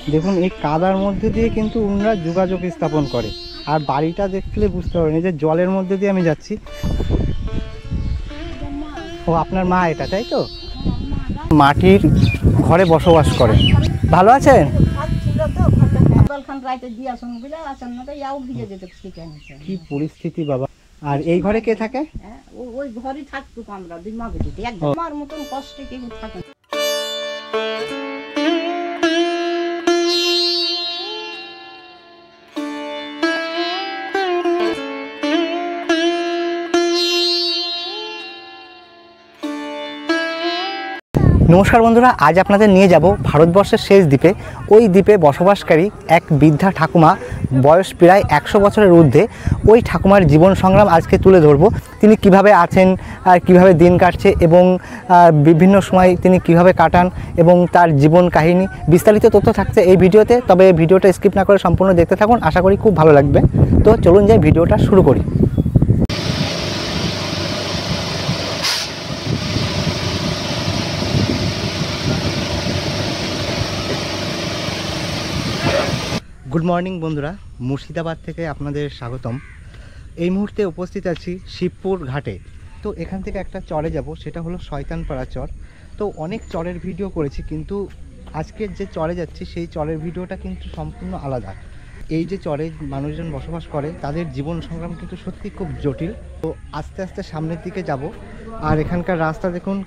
দেখুন এই কাদার মধ্যে দিয়ে কিন্তু ওনারা যোগাযোগ স্থাপন করে। আর বাড়িটা দেখলে বুঝতে পারবেন, এই যে জলের মধ্যে দিয়ে আমি যাচ্ছি। ও আপনার মা এটা, তাই তো? মাটির ঘরে বসবাস করে। ভালো আছেন? কি পরিস্থিতি বাবা। আর এই ঘরে কে থাকে? ওই ঘরে থাকতো আমরা দুই মা বেটি, একদম আমার মতন কষ্টে কেউ থাকে না। নমস্কার বন্ধুরা, আজ আপনাদের নিয়ে যাব ভারতবর্ষের শেষ দ্বীপে। ওই দ্বীপে বসবাসকারী এক বৃদ্ধা ঠাকুমা, বয়স প্রায় 100 বছরের ঊর্ধ্বে। ওই ঠাকুমার জীবন সংগ্রাম আজকে তুলে ধরব। তিনি কিভাবে আছেন, কিভাবে দিন কাটছে এবং বিভিন্ন সময় তিনি কিভাবে কাটান এবং তার জীবন কাহিনী বিস্তারিত তথ্য থাকছে এই ভিডিওতে। তবে ভিডিওটা স্কিপ না করে সম্পূর্ণ দেখতে থাকুন, আশা করি খুব ভালো লাগবে। তো চলুন যাই, ভিডিওটা শুরু করি। গুড মর্নিং বন্ধুরা, মুর্শিদাবাদ থেকে আপনাদের স্বাগতম। এই মুহূর্তে উপস্থিত আছি শিবপুর ঘাটে। তো এখান থেকে একটা চরে যাব, সেটা হলো শয়তানপাড়া চর। তো অনেক চরের ভিডিও করেছি, কিন্তু আজকের যে চরে যাচ্ছি সেই চরের ভিডিওটা কিন্তু সম্পূর্ণ আলাদা। এই যে চরে মানুষজন বসবাস করে তাদের জীবন সংগ্রাম কিন্তু সত্যি খুব জটিল। তো আস্তে আস্তে সামনের দিকে যাব। আর এখানকার রাস্তা দেখুন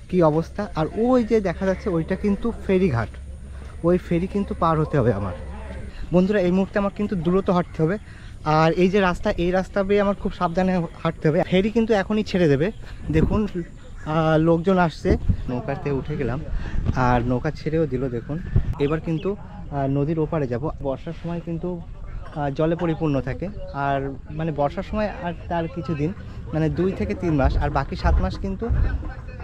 কি অবস্থা। আর ওই যে দেখা যাচ্ছে ওইটা কিন্তু ফেরিঘাট, ওই ফেরি কিন্তু পার হতে হবে আমার। বন্ধুরা এই মুহূর্তে আমার কিন্তু দ্রুত হাঁটতে হবে। আর এই যে রাস্তা, এই রাস্তা বেয়ে আমার খুব সাবধানে হাঁটতে হবে। ফেরি কিন্তু এখনই ছেড়ে দেবে। দেখুন লোকজন আসছে। নৌকাতে উঠে গেলাম আর নৌকা ছেড়েও দিল। দেখুন এবার কিন্তু নদীর ওপারে যাব। বর্ষার সময় কিন্তু জলে পরিপূর্ণ থাকে। আর মানে বর্ষার সময় আর তার কিছুদিন, মানে 2 থেকে 3 মাস, আর বাকি 7 মাস কিন্তু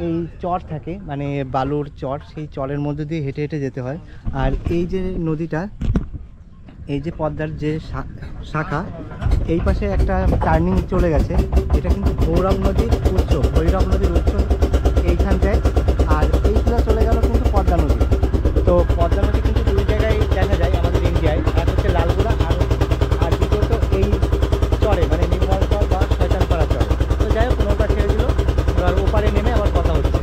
এই চর থাকে, মানে বালুর চর। সেই চরের মধ্যে দিয়ে হেঁটে হেঁটে যেতে হয়। আর এই যে নদীটা, এই যে পদ্মার যে শাখা, এই পাশে একটা টার্নিং চলে গেছে। এটা কিন্তু ভৈরব নদীর উৎস, ভৈরব নদীর উৎস এইখানটায়। আর এইগুলো চলে গেল কিন্তু পদ্মা নদী। তো পদ্মা নদী কিন্তু 2 জায়গায় দেখা যায় আমাদের ইন্ডিয়ায়। এক হচ্ছে লালগোলা, আর দ্বিতীয়ত এই চরে, মানে নির্মল চর বা শয়তানপাড়া চর। তো যাই হোক, নৌকা ছেড়ে দিল। এবার ওপারে নেমে আবার কথা হচ্ছে।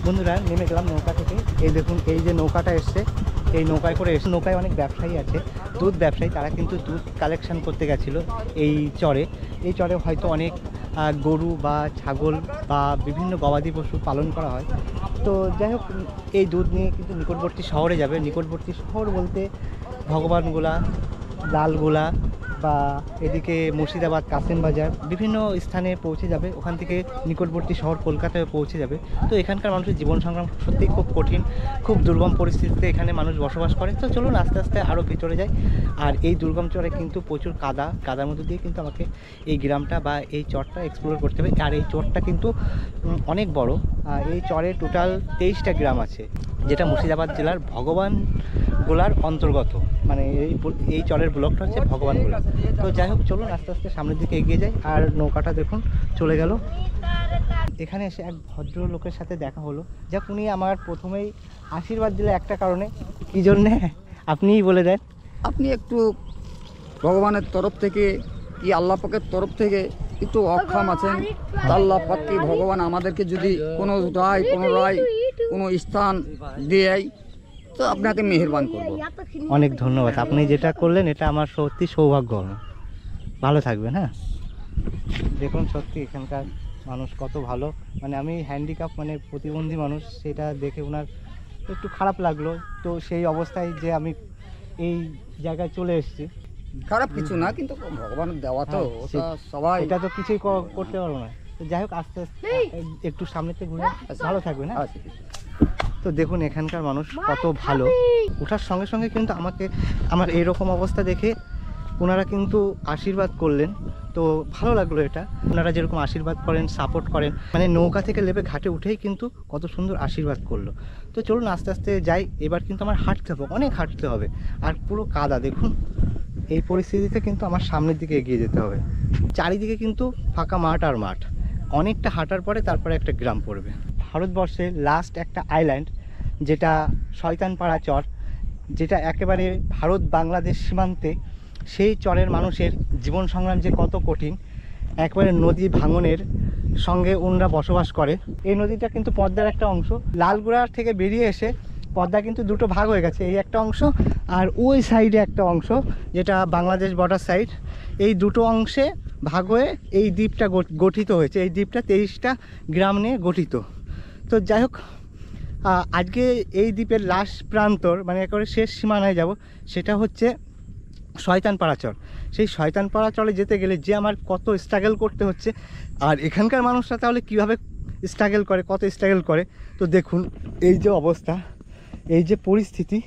বন্ধুরা নেমে গেলাম নৌকা থেকে। এই দেখুন এই যে নৌকাটা এসছে, এই নৌকায় করে এসে, নৌকায় অনেক ব্যবসায়ী আছে, দুধ ব্যবসায়ী। তারা কিন্তু দুধ কালেকশন করতে গেছিলো এই চরে। এই চরে হয়তো অনেক গরু বা ছাগল বা বিভিন্ন গবাদি পশু পালন করা হয়। তো যাই হোক, এই দুধ নিয়ে কিন্তু নিকটবর্তী শহরে যাবে। নিকটবর্তী শহর বলতে ভগবানগোলা, লালগোলা বা এদিকে মুর্শিদাবাদ, কাসেম বাজার, বিভিন্ন স্থানে পৌঁছে যাবে। ওখান থেকে নিকটবর্তী শহর কলকাতায় পৌঁছে যাবে। তো এখানকার মানুষের জীবন সংগ্রাম সত্যিই খুব কঠিন, খুব দুর্গম পরিস্থিতিতে এখানে মানুষ বসবাস করে। তো চলুন আস্তে আস্তে আরও ভিতরে যাই। আর এই দুর্গম চরে কিন্তু প্রচুর কাদার মধ্যে দিয়ে কিন্তু আমাকে এই গ্রামটা বা এই চরটা এক্সপ্লোর করতে হবে। আর এই চরটা কিন্তু অনেক বড়। এই চরে টোটাল 23টা গ্রাম আছে, যেটা মুর্শিদাবাদ জেলার ভগবানগোলার অন্তর্গত। মানে এই চরের ব্লকটা হচ্ছে ভগবানগোলা। তো যাই হোক, চলুন আস্তে আস্তে সামনের দিকে এগিয়ে যাই। আর নৌকাটা দেখুন চলে গেল। এখানে এসে এক ভদ্র লোকের সাথে দেখা হলো, যা উনি আমার প্রথমেই আশীর্বাদ দিলে একটা কারণে। কী জন্যে আপনিই বলে দেন। আপনি একটু ভগবানের তরফ থেকে কি আল্লাহ পাকের তরফ থেকে একটু অক্ষম আছেন। আল্লাহ পাক কি ভগবান আমাদেরকে যদি কোনো রায় কোনো স্থান দেয় তো আপনাকে মেহেরবান করব। অনেক ধন্যবাদ, আপনি যেটা করলেন এটা আমার সত্যি সৌভাগ্য। ভালো থাকবেন। হ্যাঁ, দেখুন সত্যি এখানকার মানুষ কত ভালো। মানে আমি হ্যান্ডিক্যাপ, মানে প্রতিবন্ধী মানুষ, সেটা দেখে ওনার একটু খারাপ লাগলো। তো সেই অবস্থায় যে আমি এই জায়গায় চলে এসেছি। খারাপ কিছু না, কিন্তু ভগবানের দেওয়া তো হ্যাঁ, ওটা সবাই, এটা তো কিছুই করতে পারবো না। তো যাই হোক আস্তে আস্তে একটু সামনেতে ঘুরে ভালো থাকবে না। আচ্ছা। তো দেখুন এখানকার মানুষ কত ভালো, ওঠার সঙ্গে সঙ্গে কিন্তু আমাকে আমার এইরকম অবস্থা দেখে ওনারা কিন্তু আশীর্বাদ করলেন। তো ভালো লাগলো এটা, ওনারা যেরকম আশীর্বাদ করেন, সাপোর্ট করেন, মানে নৌকা থেকে লেবে ঘাটে উঠেই কিন্তু কত সুন্দর আশীর্বাদ করলো। তো চলুন আস্তে আস্তে যাই, এবার কিন্তু আমার হাঁটতে হবে, অনেক হাঁটতে হবে, আর পুরো কাদা দেখুন। এই পরিস্থিতিতে কিন্তু আমার সামনের দিকে এগিয়ে যেতে হবে। চারিদিকে কিন্তু ফাঁকা মাঠ আর মাঠ, অনেকটা হাঁটার পরে তারপরে একটা গ্রাম পড়বে। ভারতবর্ষের লাস্ট একটা আইল্যান্ড যেটা শয়তানপাড়া চর, যেটা একেবারে ভারত বাংলাদেশ সীমান্তে, সেই চরের মানুষের জীবন সংগ্রাম যে কত কঠিন, একবারে নদী ভাঙনের সঙ্গে ওনরা বসবাস করে। এই নদীটা কিন্তু পদ্মার একটা অংশ, লালগুড়ার থেকে বেরিয়ে এসে পদ্মা কিন্তু দুটো ভাগ হয়ে গেছে, এই একটা অংশ আর ওই সাইডে একটা অংশ যেটা বাংলাদেশ বর্ডার সাইড। এই দুটো অংশে ভাগ হয়ে এই দ্বীপটা গঠিত হয়েছে। এই দ্বীপটা 23টা গ্রাম নিয়ে গঠিত। তো যাই হোক, আজকে এই দ্বীপের লাস্ট প্রান্তর মানে একেবারে শেষ সীমানায় যাব, সেটা হচ্ছে শয়তানপাড়া চর। সেই শয়তানপাড়া চরে যেতে গেলে যে আমার কত স্ট্রাগল করতে হচ্ছে, আর এখানকার মানুষরা তাহলে কীভাবে স্ট্রাগল করে, কত স্ট্রাগল করে। তো দেখুন এই যে অবস্থা, এই যে পরিস্থিতি,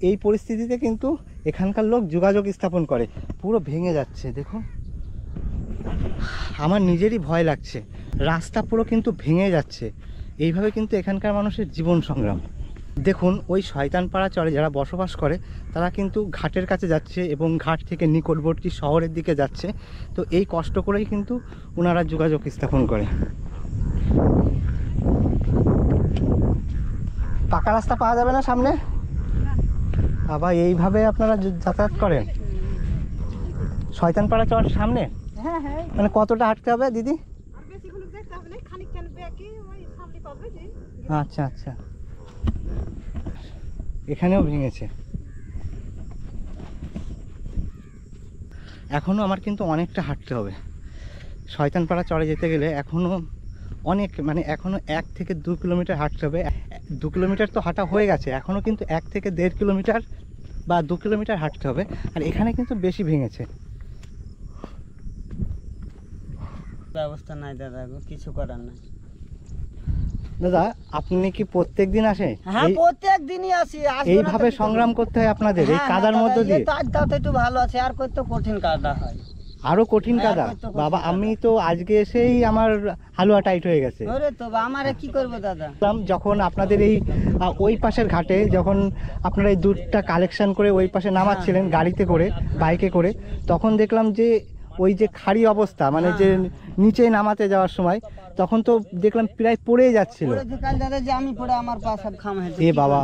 এই পরিস্থিতিতে কিন্তু এখানকার লোক যোগাযোগ স্থাপন করে, পুরো ভেঙে যাচ্ছে দেখুন। আমার নিজেরই ভয় লাগছে, রাস্তা পুরো কিন্তু ভেঙে যাচ্ছে। এইভাবে কিন্তু এখানকার মানুষের জীবন সংগ্রাম। দেখুন ওই শয়তানপাড়া চরে যারা বসবাস করে তারা কিন্তু ঘাটের কাছে যাচ্ছে এবং ঘাট থেকে নিকটবর্তী শহরের দিকে যাচ্ছে। তো এই কষ্ট করেই কিন্তু ওনারা যোগাযোগ স্থাপন করে। পাকা রাস্তা পাওয়া যাবে না সামনে, আবার এইভাবে আপনারা যাতায়াত করেন শয়তানপাড়া চর সামনে? হ্যাঁ হ্যাঁ, মানে কতটা হাঁটতে হবে দিদি? আচ্ছা আচ্ছা, এখানেও ভেঙেছে। এখনও আমার কিন্তু অনেকটা হাঁটতে হবে শয়তানপাড়া চরে যেতে গেলে, এখনও অনেক, মানে এখনও 1 থেকে 2 কিলোমিটার হাঁটতে হবে। 2 কিলোমিটার তো হাঁটা হয়ে গেছে, এখনও কিন্তু 1 থেকে 1.5 কিলোমিটার বা 2 কিলোমিটার হাঁটতে হবে। আর এখানে কিন্তু বেশি ভেঙেছে। ব্যবস্থা নাই দাদা, কিছু করার নাই। দাদা আপনি কি প্রত্যেক দিন আসে? হ্যাঁ প্রত্যেক দিনই আসি। এইভাবে সংগ্রাম করতে হয় আপনাদের এই কাদার মধ্য দিয়ে? আজটাও তো একটু ভালো আছে, আর কত কঠিন কাদা হয়, আরো কঠিন কাদা। কঠিন বাবা কাদা। আমি তো আজকে এসেই আমার হালুয়া টাইট হয়ে গেছে। ওরে তো আমারে কি করবো দাদা। যখন আপনাদের এই ওই পাশের ঘাটে যখন আপনারা এই দুধটা কালেকশন করে ওই পাশে নামাচ্ছিলেন গাড়িতে করে, বাইকে করে, তখন দেখলাম যে ওই যে খাড়ি অবস্থা, মানে যে নিচে নামাতে যাওয়ার সময় তখন তো দেখলাম প্রায় পড়েই যাচ্ছিল। ওরে তো কাল দাদা যে আমি পড়ে আমার পা সব খাম হয়েছে। এ বাবা,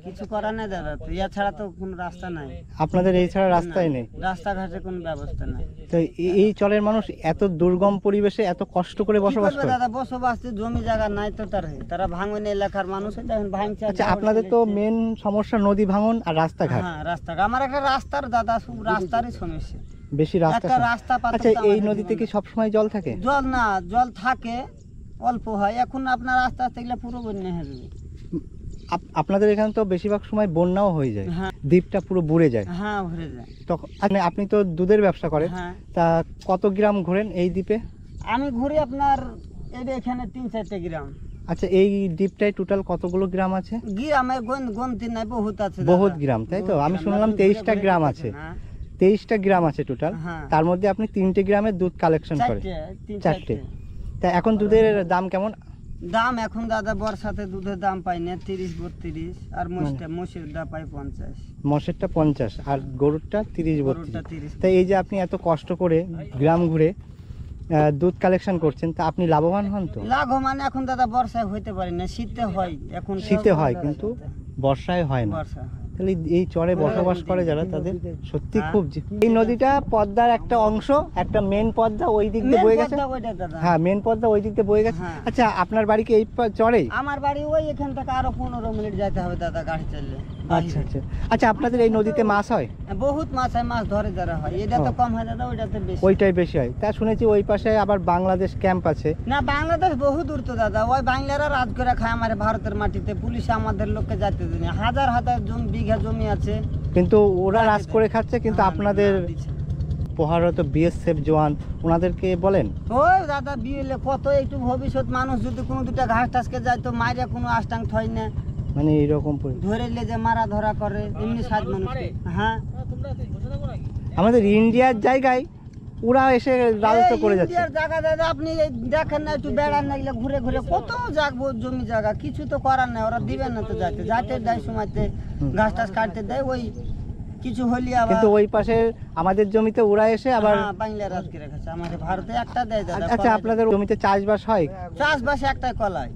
কিছু করার নেই দাদা, তো ইয়া ছাড়া তো কোনো রাস্তা নাই। আপনাদের এই ছাড়া রাস্তাই নেই? রাস্তাঘাটে কোনো ব্যবস্থা নাই। তো এই চরের মানুষ এত দুর্গম পরিবেশে এত কষ্ট করে কি বসবাস করবে করে? দাদা, বসবাস জমি জায়গা নাই তো তারা ভাঙন এলাকার মানুষ দেখেন ভাঙছে। আচ্ছা আপনাদের তো মেন সমস্যা নদী ভাঙন আর রাস্তাঘাট। হ্যাঁ রাস্তাঘাট, আমার একটা রাস্তার দাদা সব রাস্তারই সমস্যা, বেশি রাস্তা। একটা রাস্তা পাতা। আচ্ছা এই নদীতে কি সবসময় জল থাকে? জল না, জল থাকে অল্প হয়, এখন আপনার আস্তে আস্তে গেলে পুরো বন্যা হয়ে যাবে। আপনাদের এখানে তো বেশিরভাগ সময় বন্যাও হয়ে যায়, হ্যাঁ। দ্বীপটা পুরো বুড়ে যায়। হ্যাঁ ভরে যায়। তখন আপনি তো দুধের ব্যবসা করেন, হ্যাঁ তা কত গ্রাম ঘোরেন এই দ্বীপে? আমি ঘুরি আপনার এই যে এখানে 3-4টে গ্রাম। আচ্ছা এই দ্বীপটায় টোটাল কতগুলো গ্রাম আছে? গ্রামে গন্তি নাই, বহুত আছে দাদা। বহুত গ্রাম, তাই তো? আমি শুনলাম 23টা গ্রাম আছে। 23টা গ্রাম আছে টোটাল, হ্যাঁ। তার মধ্যে আপনি 3টে গ্রামে দুধ কালেকশন করেন। 4টে। তা এখন দুধের দাম কেমন? দাম এখন দাদা বর্ষাতে দুধের দাম পাই না 30-32, আর মোষের দাম পাই 50। মোষেরটা 50 আর গরুরটা 30-32। গরুরটা 30। তাই এই যে আপনি এত কষ্ট করে গ্রাম ঘুরে দুধ কালেকশন করছেন, তা আপনি লাভবান হন তো? লাভ মানে এখন দাদা বর্ষায় হইতে পারি না, শীতে হয়। এখন শীতে হয় কিন্তু বর্ষায় হয় না। বর্ষা হয়। তাহলে এই চরে বসবাস করে যারা তাদের সত্যি খুব এই নদীটা পদ্মার একটা অংশ, একটা মেন পদ্মা ওই দিক দিয়ে বয়ে গেছে। হ্যাঁ মেন পদ্মা ওই দিক দিয়ে বয়ে গেছে। হ্যাঁ। আচ্ছা আপনার বাড়ি কি এই চরেই? আমার বাড়ি ওই এখান থেকে আরো 15 মিনিট যেতে হবে দাদা গাড়ি চাললে। আচ্ছা আচ্ছা। আচ্ছা আপনাদের এই নদীতে মাছ হয়? বহুত মাছ হয়, মাছ ধরে যারা হয়। এটা তো ও। কম হয় দাদা, ওইটাতে বেশি। ওইটাই বেশি হয়। তা শুনেছি ওই পাশে আবার বাংলাদেশ ক্যাম্প আছে। না বাংলাদেশ বহু দূর তো দাদা, ওই বাংলারা রাজ করে খায় আমার ভারতের মাটিতে। পুলিশ আমাদের লোককে যাইতে দেয় না। হাজার হাজার বিঘা জমি আছে, কিন্তু ওরা রাজ করে খাচ্ছে, কিন্তু হ্যাঁ, আপনাদের না, দিচ্ছে। প্রহারত বিএসএফ জওয়ান ওনাদেরকে বলেন? ওই দাদা বিয়েলে কত একটু ভবিষ্যৎ মানুষ যদি কোনো দুটা ঘাস টাসকে যায় তো মাইরা কোনো আষ্টাং থয় না, মানে এইরকম ধরে লে যে মারা ধরা করে এমনি সাত মানুষ। হ্যাঁ আমাদের ইন্ডিয়ার জায়গায় ওরা এসে রাজত্ব করে যাচ্ছে। ইন্ডিয়ার জায়গা দাদা আপনি এই দেখেন না, একটু বেড়ান না, এগুলো ঘুরে ঘুরে কত জাগবো জমি জায়গা, কিছু তো করার নাই, ওরা দিবেন না তো যাইতে যাইতে দেয় সময়তে ঘাস টাস কাটতে দেয়, ওই কিছু হলি আবার। কিন্তু ওই পাশে আমাদের জমিতে ওরা এসে আবার বাংলা রাজ করে রেখেছে, আমাদের ভারতে একটা দেয় দাদা। আচ্ছা, আপনাদের জমিতে চাষবাস হয়? চাষবাস একটাই কলাই,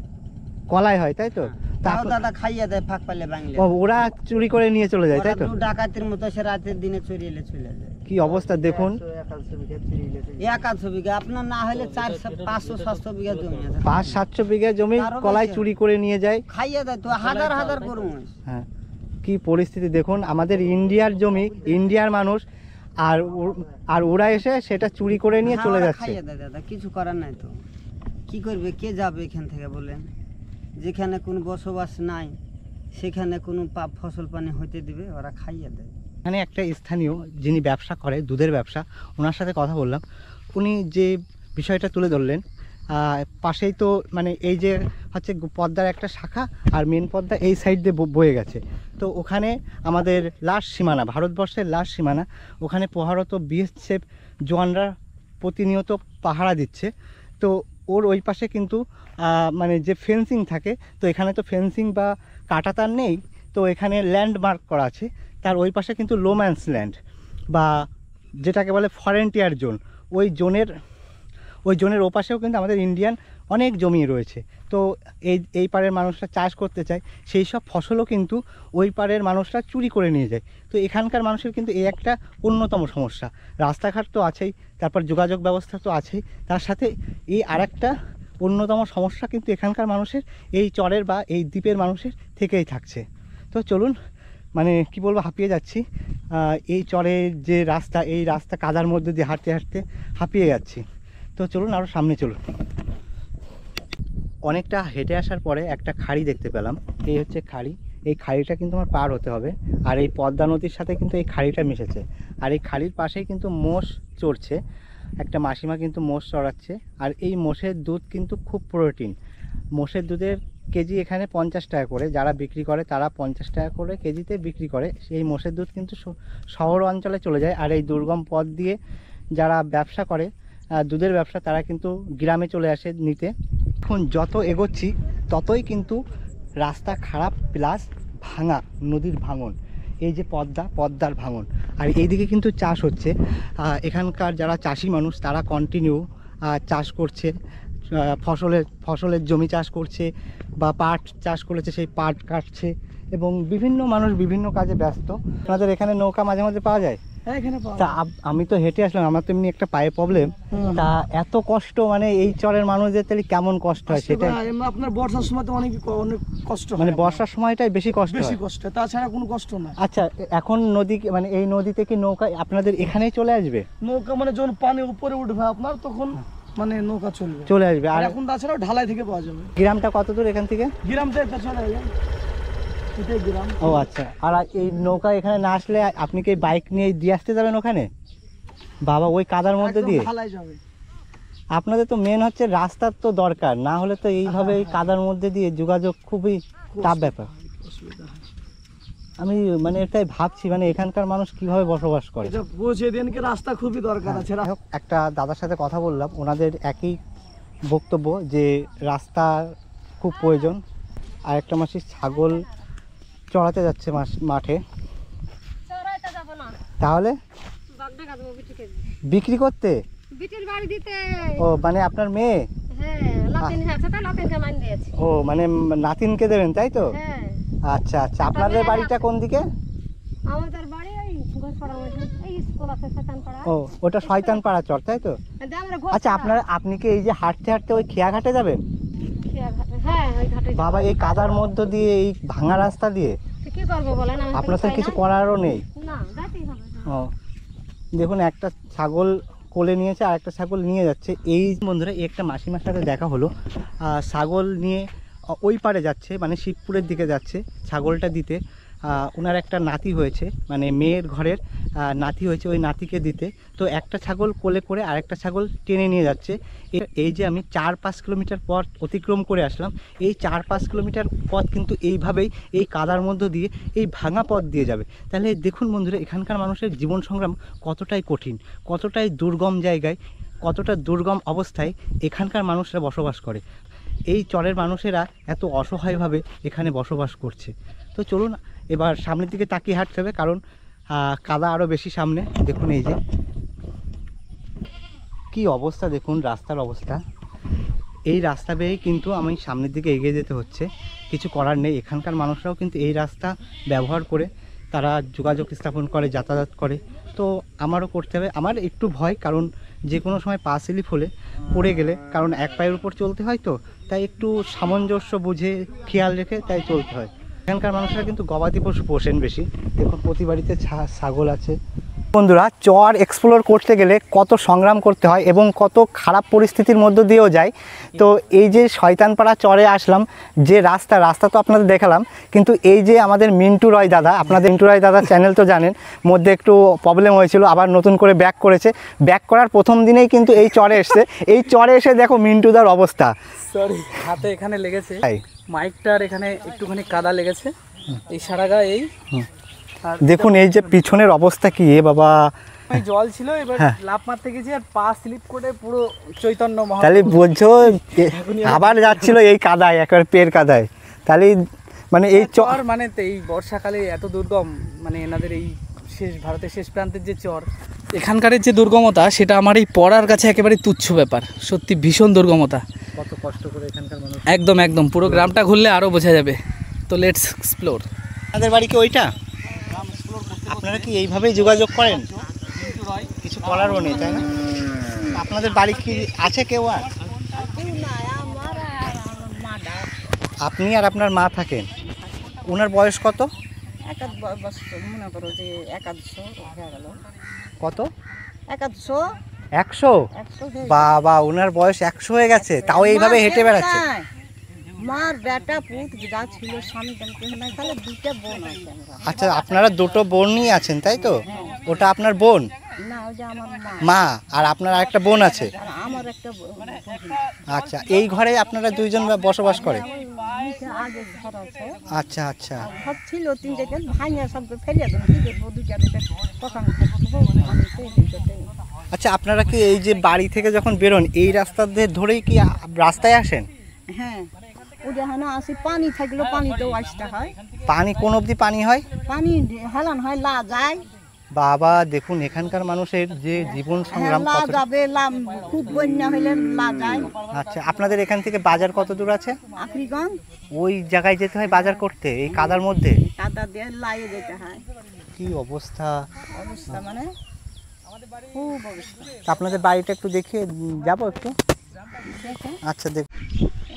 কলাই হয়, তাই তো? তাও দাদা খাইয়ে দেয় ফাঁক পালে বাংলা। ওরা চুরি করে নিয়ে চলে যায়, তাই তো? ডাকাতের মতো সে রাতের দিনে চুরিয়ে চলে যায়। কি অবস্থা দেখুন, 100 বিঘা আপনার না হলে 400-500-700 বিঘা জমি আছে, 500-700 বিঘা জমি কলাই চুরি করে নিয়ে যায়, খাইয়ে দেয় তো হাজার হাজার গরু। হ্যাঁ, কি পরিস্থিতি দেখুন, আমাদের ইন্ডিয়ার জমি, ইন্ডিয়ার মানুষ, আর ওরা এসে সেটা চুরি করে নিয়ে চলে যাচ্ছে। খাইয়ে দেয় দাদা, কিছু করার নাই তো, কি করবে, কে যাবে এখান থেকে বলেন? যেখানে কোনো বসবাস নাই সেখানে কোনো ফসল পানি হইতে দিবে, ওরা খাইয়ে দেয়। এখানে একটা স্থানীয় যিনি ব্যবসা করে, দুধের ব্যবসা, ওনার সাথে কথা বললাম। উনি যে বিষয়টা তুলে ধরলেন, পাশেই তো মানে এই যে হচ্ছে পদ্মার একটা শাখা, আর মেন পদ্মা এই সাইড দিয়ে বয়ে গেছে। তো ওখানে আমাদের লাস্ট সীমানা, ভারতবর্ষের লাস্ট সীমানা, ওখানে প্রহারত বিএসএফ জওয়ানরা প্রতিনিয়ত পাহারা দিচ্ছে। তো ওর ওই পাশে কিন্তু মানে যে ফেন্সিং থাকে, তো এখানে তো ফেন্সিং বা কাঁটাতার নেই, তো এখানে ল্যান্ডমার্ক করা আছে। তার ওই পাশে কিন্তু লোম্যান্স ল্যান্ড বা যেটাকে বলে ফরেন্টিয়ার জোন, ওই জোনের ওপাশেও কিন্তু আমাদের ইন্ডিয়ান অনেক জমি রয়েছে। তো এই পাড়ের মানুষরা চাষ করতে চায়, সেই সব ফসলও কিন্তু ওই পাড়ের মানুষরা চুরি করে নিয়ে যায়। তো এখানকার মানুষের কিন্তু এই একটা অন্যতম সমস্যা। রাস্তাঘাট তো আছেই, তারপর যোগাযোগ ব্যবস্থা তো আছেই, তার সাথে এই আরেকটা অন্যতম সমস্যা কিন্তু এখানকার মানুষের, এই চরের বা এই দ্বীপের মানুষের থেকেই থাকছে। তো চলুন, মানে কি বলবো, হাঁপিয়ে যাচ্ছি। এই চরের যে রাস্তা, এই রাস্তা কাদার মধ্যে দিয়ে হাঁটতে হাঁটতে হাঁপিয়ে যাচ্ছি। তো চলুন আরও সামনে চলুন। অনেকটা হেঁটে আসার পরে একটা খাড়ি দেখতে পেলাম। এই হচ্ছে খাড়ি, এই খাড়িটা কিন্তু আমার পার হতে হবে। আর এই পদ্মা নদীর সাথে কিন্তু এই খাড়িটা মিশেছে। আর এই খাড়ির পাশেই কিন্তু মোষ চড়ছে, একটা মাসিমা কিন্তু মোষ চড়াচ্ছে। আর এই মোষের দুধ কিন্তু খুব প্রোটিন। মোষের দুধের কেজি এখানে 50 টাকা করে, যারা বিক্রি করে তারা 50 টাকা করে কেজিতে বিক্রি করে। সেই মোষের দুধ কিন্তু শহর অঞ্চলে চলে যায়। আর এই দুর্গম পথ দিয়ে যারা ব্যবসা করে, দুধের ব্যবসা, তারা কিন্তু গ্রামে চলে আসে নিতে। এখন যত এগোচ্ছি ততই কিন্তু রাস্তা খারাপ, প্লাস ভাঙা, নদীর ভাঙন, এই যে পদ্মার ভাঙন। আর এইদিকে কিন্তু চাষ হচ্ছে। এখানকার যারা চাষি মানুষ তারা কন্টিনিউ চাষ করছে, ফসলের জমি চাষ করছে বা পাট চাষ করেছে, সেই পাট কাটছে, এবং বিভিন্ন মানুষ বিভিন্ন কাজে ব্যস্ত। আপনাদের এখানে নৌকা মাঝে মাঝে পাওয়া যায়? তা আমি তো হেঁটে আসলাম, আমার তো এমনি একটা পায়ে প্রবলেম। তা এত কষ্ট, মানে এই চরের মানুষদের তাহলে কেমন কষ্ট হয় সেটা? আপনার বর্ষার সময় তো অনেক কষ্ট হয়, মানে বর্ষার সময়টাই বেশি কষ্ট বেশি হয়। কষ্ট, তাছাড়া কোনো কষ্ট না। আচ্ছা, এখন নদী মানে এই নদীতে কি নৌকা আপনাদের এখানেই চলে আসবে? নৌকা মানে যখন পানি উপরে উঠবে আপনার, তখন মানে নৌকা চলে আসবে। আর এখন তাছাড়াও ঢালাই থেকে পাওয়া যাবে। গ্রামটা কত দূর এখান থেকে? গ্রাম থেকে চলে যাবে, এটাই গ্রাম। ও আচ্ছা। আর এই নৌকা এখানে না আসলে আপনি কি বাইক নিয়ে দিয়ে আসতে যাবেন ওখানে? বাবা, ওই কাদার মধ্যে দিয়ে ঢালাই যাবে। আপনাদের তো মেন হচ্ছে রাস্তার তো দরকার, না হলে তো এইভাবে এই কাদার মধ্যে দিয়ে যোগাযোগ খুবই টাফ ব্যাপার। আমি মানে এটাই ভাবছি, মানে এখানকার মানুষ কিভাবে বসবাস করে। এটা পৌঁছে দেন কি, রাস্তা খুবই দরকার আছে। একটা দাদার সাথে কথা বললাম, ওনাদের একই বক্তব্য যে রাস্তা খুব প্রয়োজন। আর একটা মাসি ছাগল চড়াতে যাচ্ছে মাঠে, তাহলে বিক্রি করতে? ও মানে আপনার মেয়ে? ও মানে নাতিনকে দেবেন, তাই তো? আচ্ছা আচ্ছা। আপনাদের বাড়িটা কোন দিকে? আমাদের বাড়ি ওই ঘোষপাড়া মধ্যে, এই স্কুল আছে শয়তানপাড়া। ও, ওটা শয়তানপাড়া চর, তাই তো? আচ্ছা, আপনি কি এই যে হাঁটতে হাঁটতে ওই খেয়া ঘাটে যাবেন? হ্যাঁ, ওই ঘাটে। বাবা, এই কাদার মধ্য দিয়ে, এই ভাঙা রাস্তা দিয়ে কি করবো বলেন? আপনার তো কিছু করারও নেই। না, যাইতেই হবে। ও দেখুন, একটা ছাগল কোলে নিয়েছে আর একটা ছাগল নিয়ে যাচ্ছে। এই বন্ধুরা, এই একটা মাসিমার সাথে দেখা হলো, ছাগল নিয়ে ওই পারে যাচ্ছে, মানে শিবপুরের দিকে যাচ্ছে ছাগলটা দিতে। ওনার একটা নাতি হয়েছে, মানে মেয়ের ঘরের নাতি হয়েছে, ওই নাতিকে দিতে। তো একটা ছাগল কোলে করে আরেকটা ছাগল টেনে নিয়ে যাচ্ছে। এই যে আমি 4-5 কিলোমিটার পথ অতিক্রম করে আসলাম, এই 4-5 কিলোমিটার পথ কিন্তু এইভাবেই এই কাদার মধ্য দিয়ে, এই ভাঙা পথ দিয়ে যাবে। তাহলে দেখুন বন্ধুরা, এখানকার মানুষের জীবন সংগ্রাম কতটাই কঠিন, কতটাই দুর্গম জায়গায়, কতটা দুর্গম অবস্থায় এখানকার মানুষরা বসবাস করে। এই চরের মানুষেরা এত অসহায়ভাবে এখানে বসবাস করছে। তো চলুন এবার সামনের দিকে তাকিয়ে হাঁটতে হবে, কারণ কাদা আরও বেশি সামনে। দেখুন এই যে কি অবস্থা, দেখুন রাস্তার অবস্থা। এই রাস্তা বেয়েই কিন্তু আমি সামনের দিকে এগিয়ে যেতে হচ্ছে, কিছু করার নেই। এখানকার মানুষরাও কিন্তু এই রাস্তা ব্যবহার করে তারা যোগাযোগ স্থাপন করে, যাতায়াত করে। তো আমারও করতে হবে। আমার একটু ভয়, কারণ যে কোনো সময় পা স্লিপ হলে পড়ে গেলে, কারণ এক পায়ের উপর চলতে হয়, তো তাই একটু সামঞ্জস্য বুঝে খেয়াল রেখে তাই চলতে হয়। এখানকার মানুষরা কিন্তু গবাদি পশু পোষেন বেশি। দেখুন প্রতি বাড়িতে ছাগল আছে। বন্ধুরা, চর এক্সপ্লোর করতে গেলে কত সংগ্রাম করতে হয় এবং কত খারাপ পরিস্থিতির মধ্য দিয়েও যায়। তো এই যে শয়তানপাড়া চরে আসলাম, যে রাস্তা তো আপনাদের দেখালাম, কিন্তু এই যে আমাদের মিন্টু রয় দাদা, আপনাদের মিন্টু রয় দাদার চ্যানেল তো জানেন, মধ্যে একটু প্রবলেম হয়েছিল, আবার নতুন করে ব্যাক করেছে। ব্যাক করার প্রথম দিনেই কিন্তু এই চরে এসছে। এই চরে এসে দেখো মিন্টুদার অবস্থা। সরি, হাতে এখানে লেগেছে, মাইকটার এখানে একটুখানি কাদা লেগেছে, এই সারা গা এই। দেখুন এই যে পিছনের অবস্থা কি, এ বাবা, জল ছিল, এবার লাফ মারতে গেছি আর পা স্লিপ করে পুরো চৈতন্য মহা। তাহলে বুঝছো আবার যাচ্ছিল এই কাদায়, একেবারে পের কাদায়। তাহলে মানে এই চর, মানে এই বর্ষাকালে এত দুর্গম, মানে এনাদের এই শেষ ভারতের শেষ প্রান্তের যে চর, এখানকারের যে দুর্গমতা, সেটা আমার এই পড়ার কাছে একেবারে তুচ্ছ ব্যাপার। সত্যি ভীষণ দুর্গমতা, কত কষ্ট করে এখানকার মানুষ। একদম পুরো গ্রামটা ঘুরলে আরও বোঝা যাবে। তো লেটস এক্সপ্লোর। আপনাদের বাড়ি কি ওইটা? আপনারা কি এইভাবেই যোগাযোগ করেন? কিছু করারও নেই, তাই না? আপনাদের বাড়ি কি আছে কেউ? আর আপনি আর আপনার মা থাকেন। ওনার বয়স কত? মনে করো যে 1100 হয়ে গেল। কত? 1100 100? বাবা, ওনার বয়স 100 হয়ে গেছে, তাও এইভাবে হেঁটে বেড়াচ্ছে। মার বেটা পুত যা ছিল, স্বামী তাহলে দুইটা বোন আছে। আচ্ছা, আপনারা দুটো বোন নিয়ে আছেন, তাই তো? ওটা আপনার বোন? না, ওই যে আমার মা। আর আপনার আরেকটা বোন আছে? আমার একটা আচ্ছা, এই ঘরে আপনারা দুইজন বসবাস করে? আগে ঘর আছে। আচ্ছা আচ্ছা, ঘর ছিল 3টে, ভাঙিয়া সব ফেলে দেবো, কি দেখবো, দুইটা কখন। আচ্ছা, আপনারা কি এই যে বাড়ি থেকে যখন বেরোন, এই রাস্তা দিয়ে ধরেই কি রাস্তায় আসেন? হ্যাঁ, ওটা হয় না, আসি পানি থাকলে পানিতেও আসতে হয়। পানি কোন অবধি পানি হয়? পানি হেলান হয়, লা যায়। বাবা, দেখুন এখানকার মানুষের যে জীবন সংগ্রাম। লা যাবে, খুব বন্যা হইলে লা যায়। আচ্ছা, আপনাদের এখান থেকে বাজার কত দূর আছে? আখরিগঞ্জ। ওই জায়গায় যেতে হয় বাজার করতে, এই কাদার মধ্যে? কাদা দিয়ে লাইয়ে যেতে হয়। কি অবস্থা মানে খুব অবস্থা। আপনাদের বাড়িটা একটু দেখিয়ে যাবো একটু? আচ্ছা,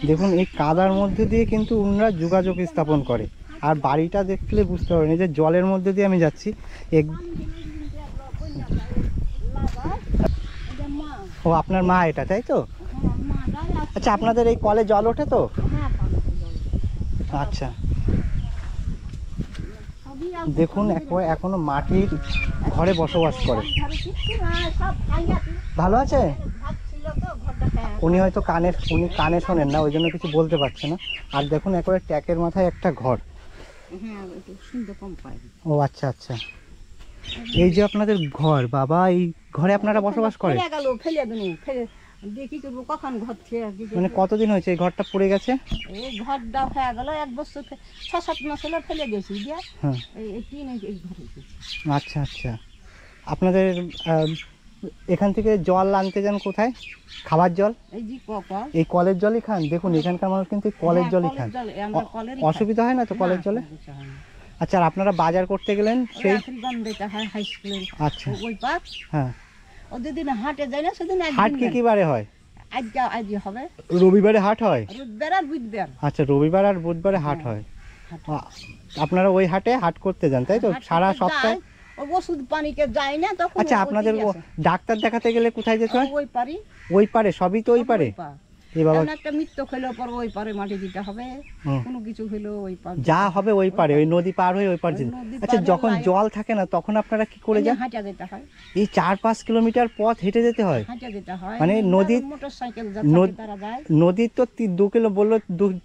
দেখুন এই কাদার মধ্যে দিয়ে কিন্তু ওনারা যোগাযোগ স্থাপন করে। আর বাড়িটা দেখলে বুঝতে পারবেন, এই যে জলের মধ্যে দিয়ে আমি যাচ্ছি। ও আপনার মা এটা, তাই তো? আচ্ছা, আপনাদের এই কলে জল ওঠে তো? আচ্ছা, দেখুন এখনো মাটির ঘরে বসবাস করে। ভালো আছে? উনি হয়তো কানে শোনেন না, ওই জন্য কিছু বলতে পারছে না। আর দেখুন একেবারে ট্যাকের মাথায় একটা ঘর। ও আচ্ছা আচ্ছা, এই যে আপনাদের ঘর, বাবা, এই ঘরে আপনারা বসবাস করেন? মানে কতদিন হয়েছে এই ঘরটা পড়ে গেছে? এই ঘরটা হয়ে গেল 1 বছর, 6-7 মাস হলো ফেলে গেছি। আচ্ছা আচ্ছা, আপনাদের এখান থেকে জল আনতে যান কোথায়? খাবার জল এই কলের জলই খান? দেখুন এখানকার মানুষ কিন্তু কলের জলই খান, অসুবিধা হয় না তো কলের জলে? আচ্ছা, আর আপনারা বাজার করতে গেলেন সেই? আচ্ছা, হ্যাঁ। যেদিন হাটে যায় না সেদিন হাট কি বারে হয়? আজ হবে রবিবারে হাট হয়? রবিবার আর বুধবার। আচ্ছা, রবিবার আর বুধবারে হাট হয়। আপনারা ওই হাটে হাট করতে যান, তাই তো? সারা সপ্তাহে ওষুধ পানিকে যায় না তখন। আচ্ছা, আপনাদের ডাক্তার দেখাতে গেলে কোথায় যেতে হয়? ওই পারে। ওই পারে? সবই তো ওই পারে? এ বাবা, এখন একটা মৃত্যু হইলেও পর ওই পারে মাটি দিতে হবে, হুম। কোনো কিছু হইলেও ওই পার যা হবে ওই পারে, ওই নদী পার হয়ে ওই পার যেতে। নদী আচ্ছা, পার যখন হয়ে জল থাকে না তখন আপনারা কি করে যান? হাঁটা যেতে হয়, এই 4-5 কিলোমিটার পথ হেঁটে যেতে হয়? হাঁটা যেতে হয়। মানে নদী- মোটর সাইকেল তারা যায়। নদীর তো 2 কিলো বললো,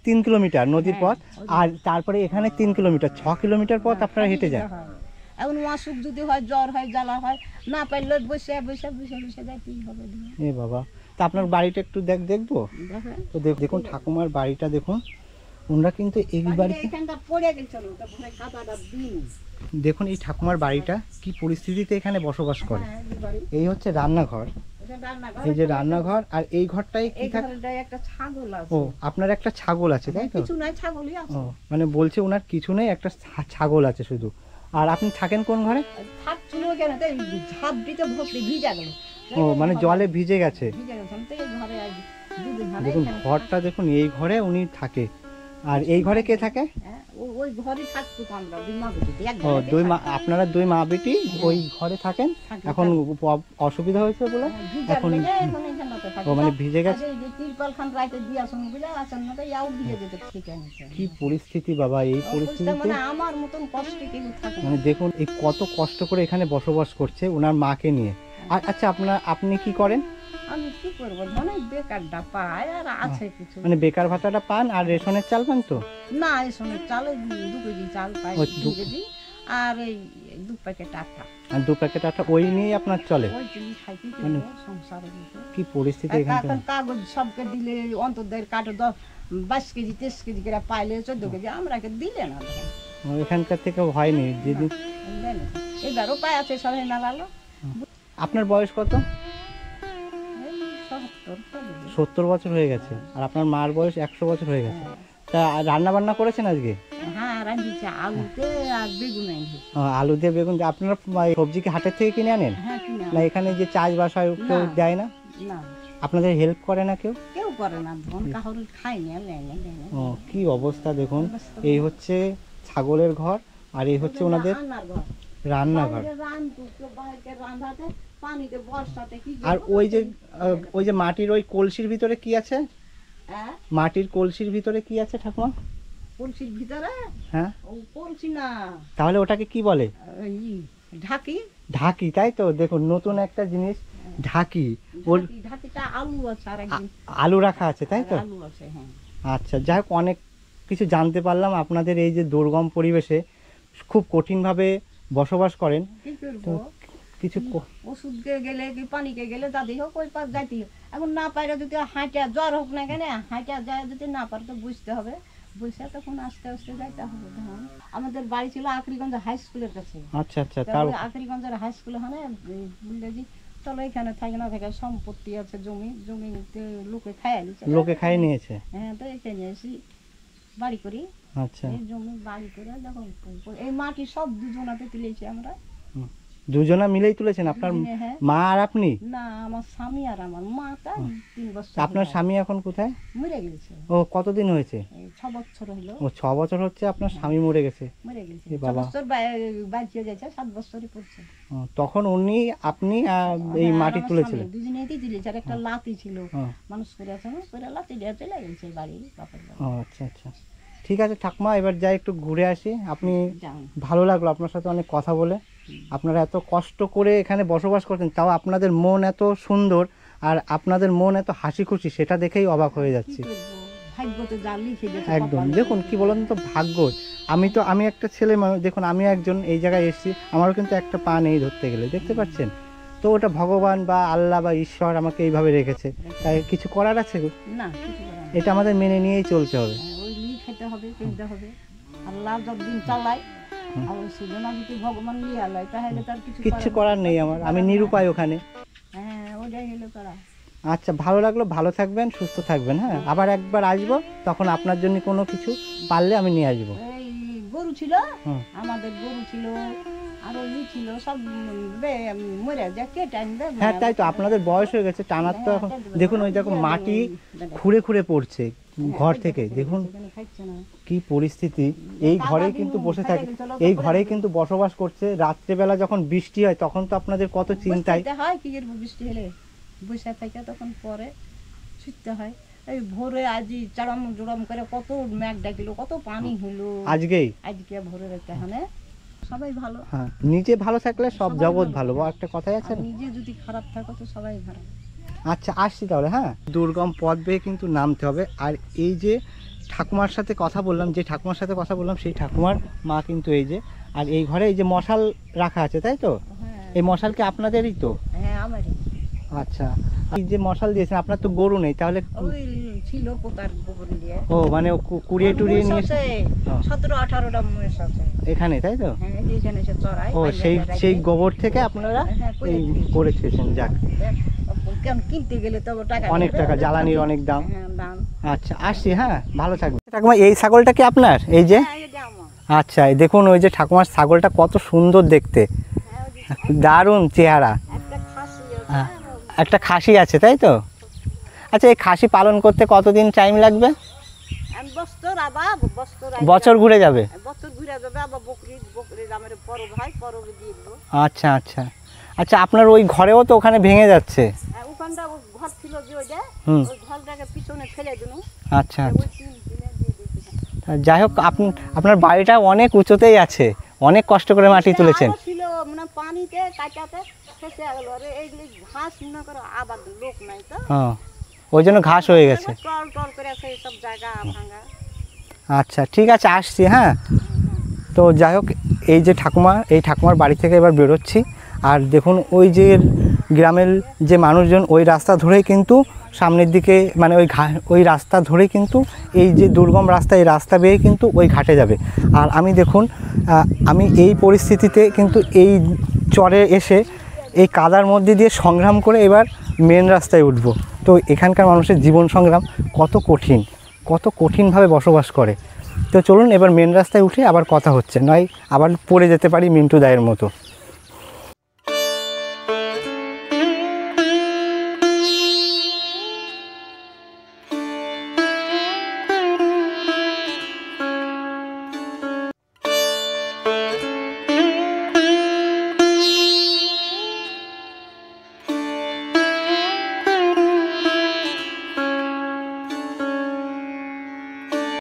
3 কিলোমিটার নদীর হ্যাঁ, পথ, আর তারপরে এখানে 3 কিলোমিটার, 6 কিলোমিটার পথ আপনারা হেঁটে যান। এখন অসুখ যদি হয়, জ্বর হয়, জ্বালা হয়, না পারলে বসে বসে বসে বসে যাইতেই হবে। এ বাবা, তা আপনার বাড়িটা একটু দেখবো দেখেন তো? দেখুন ঠাকুমার বাড়িটা দেখুন, ওনারা কিন্তু এই বাড়িতে, এখানটা পড়ে গেছিল, তারপরে কাদাটা দিন। দেখুন এই ঠাকুমার বাড়িটা কি পরিস্থিতিতে এখানে বসবাস করে। হ্যাঁ, এই বাড়ি। এই হচ্ছে রান্নাঘর, এটা রান্নাঘর। এই যে রান্নাঘর, আর এই ঘরটাই কি এই থাকে? ঘরটায় একটা ছাগল আছে। ও, আপনার একটা ছাগল আছে তাই তো? কিছু নাই, ছাগলই আছে। ও, মানে বলছে ওনার কিছু নেই, একটা ছাগল আছে শুধু। আর আপনি থাকেন কোন ঘরে? থাকছিল কেন, তাই ঝাঁপ দিতে ভর্তি ভিজা গেল। ও, মানে জলে ভিজে গেছে। ভিজা গেছে, তো এই ঘরে আজ দুদিন হলো দেখুন এখানে ঘরটা দেখুন, এই ঘরে উনি থাকে। আর এই ঘরে কে থাকে? হ্যাঁ, ওই ঘরে থাকতো আমরা দুই মা বেটি, এক ও, ঘরে দুই মা, আপনারা দুই মা বেটি ওই ঘরে থাকেন। থাকি। এখন অসুবিধা হয়েছে বলে ভিজার এখন, লেগে এখন এখানটাতে থাকি। ও মানে ভিজে গেছে। আজ এই যে তিরপাল খান রাইতে দিয়ে আসুন বুঝলে, আসেন না, তাই আউ দিয়ে যেতে ঠিক আছে। কি পরিস্থিতি বাবা, এই পরিস্থিতিতে মানে আমার মতন কষ্ট কেউ থাকে না। মানে দেখুন এই কত কষ্ট করে এখানে বসবাস করছে ওনার মাকে নিয়ে। আর আচ্ছা, আপনি কি করেন? আমি কি করবো, ধনে বেকারটা পাই আর আছে কিছু। মানে বেকার ভাতাটা পান আর রেশনের চাল পান তো? না, এই শোনে চালে 2 কেজি চাল পাই, ও, 2 কেজি, আর এই 2 প্যাকেট আটা, আর 2 প্যাকেট আটা, ওই নিয়েই আপনার চলে? ওই চিনি খাই কি মানে করবো সংসারে দিতে। কি পরিস্থিতি এখানটা। এখন কাগজ সবকে দিলে অন্তদের কাটে 22 কেজি 23 কেজি করে পাইলে 14 কেজি আমরাকে দিলে না তখন। ও, এখানকার থেকে হয়নি যেদিন। দেন। এবারও পাই আছে সবাই নালালো। আপনার বয়স কত? এই 70 করে। 70 বছর হয়ে গেছে, আর আপনার মার বয়স 100 বছর হয়ে গেছে। তা রান্না বান্না করেছেন আজকে? হ্যাঁ, রাঁধিছি আলুতে আর বেগুন আনছি। আলু দিয়ে বেগুন দিয়ে। আপনারা সবজি কি হাটের থেকে কিনে আনেন, হ্যাঁ, কিনা না এখানে যে চাষবাস হয় কেউ না। দেয় না? না, আপনাদের হেল্প করে না কেউ? কেউ করে না, ধন কাহর খাই না, নেয় না, দেয় না। ও, কি অবস্থা দেখুন। এই হচ্ছে ছাগলের ঘর, আর এই হচ্ছে ওনাদের রান্নার ঘর। রান্নাঘর। বাইরে রান্ধতো, কেউ বাইরে রান্ধাতে, পানিতে বর্ষাতে কি আর করবো? ওই যে মাটির ওই কলসির ভিতরে কি আছে? হ্যাঁ, মাটির কলসির ভিতরে কি আছে ঠাকুমা? কলসির ভিতরে হ্যাঁ, ও কলসি না, তাহলে ওটাকে কি বলে? ঢাকি। ঢাকি, তাই তো? দেখুন নতুন একটা জিনিস, ঢাকি। ওর ঢাকিটা আলু আছে আর একদিন আলু রাখা আছে তাই তো? আলু আছে, হ্যাঁ। আচ্ছা, যাই হোক, অনেক কিছু জানতে পারলাম। আপনাদের এই যে দুর্গম পরিবেশে খুব কঠিনভাবে বসবাস করেন, কি তো করবো, কিছু ওষুধকে গেলে কি পানিকে গেলে যাতেই হোক ওই পার যাইতেই হোক। এখন না পারে যদি হাঁটা, জ্বর হোক না কেন, হাঁটা যায়, যদি না পারে তো বুঝতে হবে, বুঝে তখন আস্তে আস্তে যাইতে হবে। তখন আমাদের বাড়ি ছিল আখরিগঞ্জ হাই স্কুলের কাছে। আচ্ছা আচ্ছা, তার তারপরে আখরিগঞ্জের হাই স্কুল ওখানে বললে যে চলো এখানে থাকে না থাকে, সম্পত্তি আছে, জমিতে লোকে খাইয়া নিচ্ছে। লোকে খাইয়ে নিয়েছে। হ্যাঁ, তো এখানে এসি বাড়ি করি, আচ্ছা, এই জমি বাড়ি করে দেখো, এই মাটি সব দুজনাতে তুলেছি আমরা। দুজনা মিলেই তুলেছেন, আপনার হ্যাঁ। মা আর আপনি? না, আমার স্বামী আর আমার মাটা 3 বছর আপনার হলো। স্বামী এখন কোথায়? মরে গেছে, ও, কতদিন হয়েছে? এই 6 বছর হলো ও, 6 বছর হচ্ছে আপনার স্বামী মরে গেছে। মরে গেছে। এ 6 বাবা। বছর বাঁচিয়ে যাচ্ছে, 7 বছরই পড়ছে। ও, তখন আপনি এই হ্যাঁ, মাটি আর আমার তুলেছিলেন? স্বামী, দুজনেই তুলেছে। আর একটা লাতি ছিল, ও, মানুষ করে আছে না, করে লাতি দিয়ে চলে গেছে বাড়ি, বাপের বাড়ি। ও, আচ্ছা আচ্ছা, ঠিক আছে ঠাকুমা, এবার যাই একটু ঘুরে আসি। আপনি যাও। ভালো লাগলো আপনার সাথে অনেক কথা বলে। আপনারা এত কষ্ট করে এখানে বসবাস করছেন, তাও আপনাদের মন এত সুন্দর আর আপনাদের মন এত হাসি খুশি, সেটা দেখেই অবাক হয়ে কি যাচ্ছি। করবো, ভাগ্যতে যা লিখে গেছে একদম, কপালে। দেখুন কি বলেন তো, ভাগ্য। আমি একটা ছেলে মানুষ, দেখুন আমি একজন এই জায়গায় এসেছি, আমারও কিন্তু একটা পা নেই ধরতে গেলে, দেখতে পাচ্ছেন তো? ওটা ভগবান বা আল্লাহ বা ঈশ্বর আমাকে এইভাবে রেখেছে, তাই কিছু করার আছে? না, কিছু করার নেই। এটা আমাদের মেনে নিয়েই চলতে হবে। হ্যাঁ, ওই লিখ খেতে হবে, কিনতে হবে। আল্লাহ যতদিন চালায়, আর ওই সেজন্য যদি ভগবান নিয়ে আলায়, তাহলে তার কিচ্ছু করার নেই আমার, আমি নিরুপায় ওখানে। হ্যাঁ, ওটাই হলো তারা। আচ্ছা, ভালো লাগলো, ভালো থাকবেন, সুস্থ থাকবেন। হ্যাঁ, আবার একবার আসবো, তখন আপনার জন্য কোনো কিছু পারলে আমি নিয়ে আসবো। এই গরু ছিল, হুম। আমাদের গরু ছিল, আরো ছিল, সব মরে যায়, কে টাইম দেয়? হ্যাঁ, তাই তো, আপনাদের বয়স হয়ে গেছে, টানার তো এখন দেখুন, ওই দেখুন মাটি খুঁড়ে খুঁড়ে পড়ছে ঘর থেকে, দেখুন খাচ্ছে না। কি পরিস্থিতি। এই ঘরেই কিন্তু বসে থাকে, এই ঘরেই কিন্তু বসবাস করছে। রাত্রেবেলা যখন বৃষ্টি হয় তখন তো আপনাদের কত চিন্তায়। বসতে হয়, কি করবো, বৃষ্টি হলে বসে থাকে, তখন পরে ছুটতে হয়। এই ভোরে আজি চাড়াম জোড়াম করে কত মেঘ ডাকিলো, কত পানি হলো আজকেই? আজকে ভোরের এখানে। সবাই ভালো, হ্যাঁ, নিজে ভালো থাকলে সব সবাই জগৎ ভালো। ভালো, একটা কথাই আছে আর না? নিজে যদি খারাপ থাকো তো সবাই খারাপ। আচ্ছা, আসছি তাহলে। হ্যাঁ, দুর্গম পথ বেয়ে কিন্তু নামতে হবে। আর এই যে ঠাকুমার সাথে কথা বললাম, যে ঠাকুমার সাথে কথা বললাম, সেই ঠাকুমার মা কিন্তু এই যে, আর এই ঘরে এই যে মশাল রাখা আছে, তাই তো? হ্যাঁ এই মশাল কি আপনাদেরই তো? হ্যাঁ আমারই। আচ্ছা, এই যে মশাল দিয়েছেন, আপনার তো গরু নেই, তাহলে ওই ছিল পোতার গোবর দিয়ে। ও মানে ও কুড়িয়ে টুড়িয়ে নিয়ে এসে- 17-18টা মহিষ আছে। এখানে, তাই তো? হ্যাঁ এইখানে এসে চড়াই। ও সেই গোবর থেকে আপনারা হ্যাঁ, করে এই দিয়েছি। করে খেয়েছেন। যাক, কেন কিনতে গেলে তো টাকা অনেক লাগবে। টাকা, জ্বালানির অনেক দাম। হ্যাঁ দাম। আচ্ছা, আসছি। হ্যাঁ, ভালো থাকবেন। ঠাকুমা, এই ছাগলটা কি আপনার? এই যে, হ্যাঁ, এটা আমার। আচ্ছা, এই দেখুন ওই যে ঠাকুমার ছাগলটা কত সুন্দর দেখতে, হ্যাঁ, ওই যে দারুণ চেহারা। একটা খাসি আছে। হ্যাঁ, একটা খাসি আছে, তাই তো? আচ্ছা, এই খাসি পালন করতে কতদিন টাইম লাগবে? আমি বছর আবার বছর ঘুরে যাবে? বছর ঘুরে যাবে আবার বকরি আমার পরব হয়, পরব দিয়ে দেবো। আচ্ছা আচ্ছা আচ্ছা, আপনার ওই ঘরেও তো ওখানে ভেঙে যাচ্ছে। ওখানটা ঘর ছিল যে ওইটা, হুম। ওই ঘরটাকে পিছনে ফেলে দিল। আচ্ছা আচ্ছা, ওই টিন ফেলে দিয়ে দিয়েছি। যাই হোক, আপনার বাড়িটা অনেক উঁচুতেই আছে, অনেক কষ্ট করে মাটি তুলেছেন। আরো ছিল মানে পানিতে কাটাতে ফেসে গেল। আরে এইগুলি ঘাস মনে করো আবার লোক নাই তো, হ্যাঁ, ওই জন্য ঘাস হয়ে গেছে। টল টল করে আছে সব জায়গা ভাঙা। আচ্ছা, ঠিক আছে, আসছি। হ্যাঁ, তো যাই হোক, এই যে ঠাকুমা, এই ঠাকুমার বাড়ি থেকে এবার বেরোচ্ছি। আর দেখুন ওই যে গ্রামের যে মানুষজন ওই রাস্তা ধরেই কিন্তু সামনের দিকে, মানে ওই রাস্তা ধরেই কিন্তু এই যে দুর্গম রাস্তা, এই রাস্তা বেয়ে কিন্তু ওই ঘাটে যাবে। আর আমি দেখুন, আমি এই পরিস্থিতিতে কিন্তু এই চরে এসে এই কাদার মধ্যে দিয়ে সংগ্রাম করে এবার মেন রাস্তায় উঠব। তো এখানকার মানুষের জীবন সংগ্রাম কত কঠিনভাবে বসবাস করে। তো চলুন এবার মেন রাস্তায় উঠে আবার কথা হচ্ছে, নয় আবার পড়ে যেতে পারি মিন্টু দায়ের মতো।